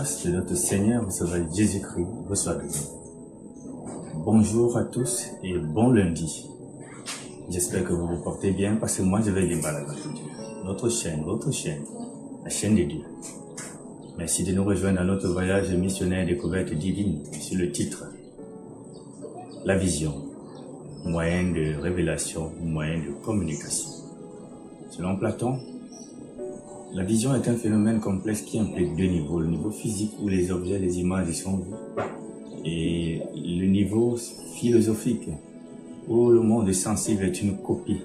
grâce de notre Seigneur, Sauveur Jésus-Christ, vous soit béni. Bonjour à tous et bon lundi. J'espère que vous vous portez bien parce que moi je vais bien par la grâce de Dieu. Notre chaîne, votre chaîne, la chaîne de Dieu. Merci de nous rejoindre dans notre voyage missionnaire découverte divine sur le titre La vision, moyen de révélation, moyen de communication. Selon Platon, la vision est un phénomène complexe qui implique deux niveaux, le niveau physique où les objets, les images sont vus, et le niveau philosophique où le monde sensible est une copie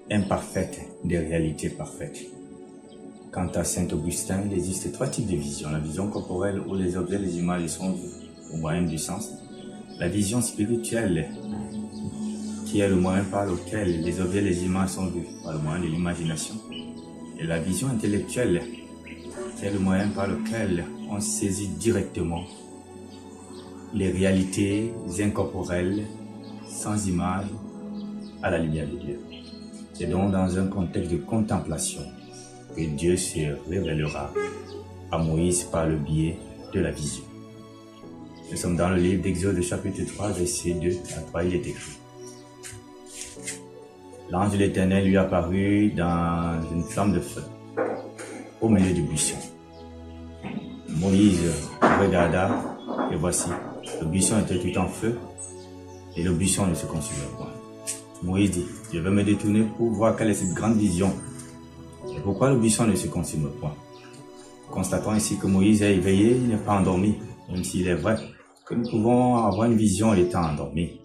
imparfaite des réalités parfaites. Quant à Saint Augustin, il existe trois types de visions. La vision corporelle où les objets, les images sont vus au moyen du sens. La vision spirituelle qui est le moyen par lequel les objets, les images sont vus par le moyen de l'imagination. Et la vision intellectuelle, qui est le moyen par lequel on saisit directement les réalités incorporelles, sans image, à la lumière de Dieu. C'est donc dans un contexte de contemplation que Dieu se révélera à Moïse par le biais de la vision. Nous sommes dans le livre d'Exode chapitre 3, verset 2 à 3, il est écrit. L'ange de l'Éternel lui apparut dans une flamme de feu, au milieu du buisson. Moïse regarda, et voici, le buisson était tout en feu, et le buisson ne se consumait point. Moïse dit, je vais me détourner pour voir quelle est cette grande vision, et pourquoi le buisson ne se consume point. Constatons ici que Moïse est éveillé, il n'est pas endormi, même s'il est vrai que nous pouvons avoir une vision étant endormi.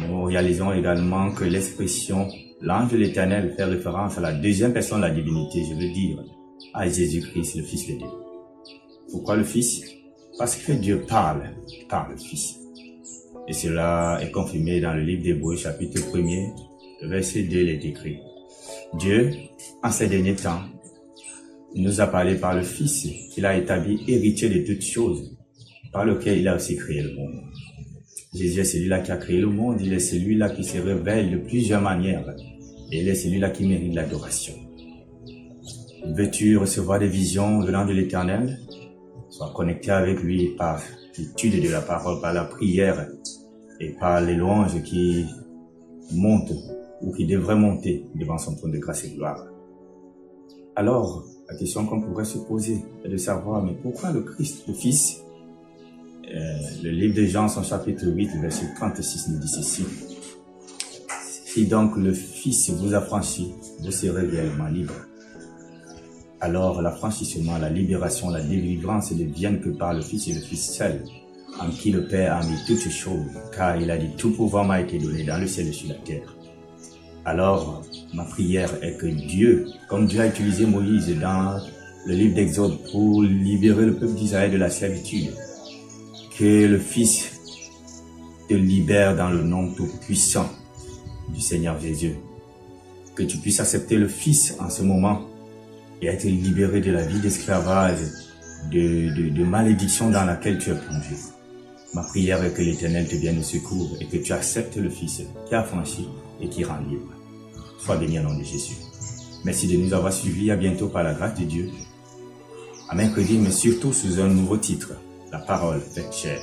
Nous réalisons également que l'expression « l'ange de l'Éternel » fait référence à la deuxième personne de la divinité, je veux dire à Jésus-Christ, le Fils de Dieu. Pourquoi le Fils? Parce que Dieu parle par le Fils. Et cela est confirmé dans le livre d'Hébreux, chapitre 1er, le verset 2, il est écrit. Dieu, en ces derniers temps, nous a parlé par le Fils qu'il a établi héritier de toutes choses, par lequel il a aussi créé le monde. Jésus est celui-là qui a créé le monde, il est celui-là qui se révèle de plusieurs manières et il est celui-là qui mérite l'adoration. Veux-tu recevoir des visions venant de l'Éternel? Sois connecté avec lui par l'étude de la parole, par la prière et par les louanges qui montent ou qui devraient monter devant son trône de grâce et de gloire. Alors, la question qu'on pourrait se poser est de savoir, mais pourquoi le Christ, le Fils? Le livre de Jean, son chapitre 8, verset 36, nous dit ceci. Si donc le Fils vous affranchit, vous serez réellement libre. Alors l'affranchissement, la libération, la délivrance ne viennent que par le Fils et le Fils seul, en qui le Père a mis toutes choses, car il a dit tout pouvoir m'a été donné dans le ciel et sur la terre. Alors ma prière est que Dieu, comme Dieu a utilisé Moïse dans le livre d'Exode pour libérer le peuple d'Israël de la servitude, que le Fils te libère dans le nom tout-puissant du Seigneur Jésus. Que tu puisses accepter le Fils en ce moment et être libéré de la vie d'esclavage, de malédiction dans laquelle tu es plongé. Ma prière est que l'Éternel te vienne au secours et que tu acceptes le Fils qui a franchi et qui rend libre. Sois béni au nom de Jésus. Merci de nous avoir suivis. À bientôt par la grâce de Dieu. À mercredi, mais surtout sous un nouveau titre. La parole faite chair.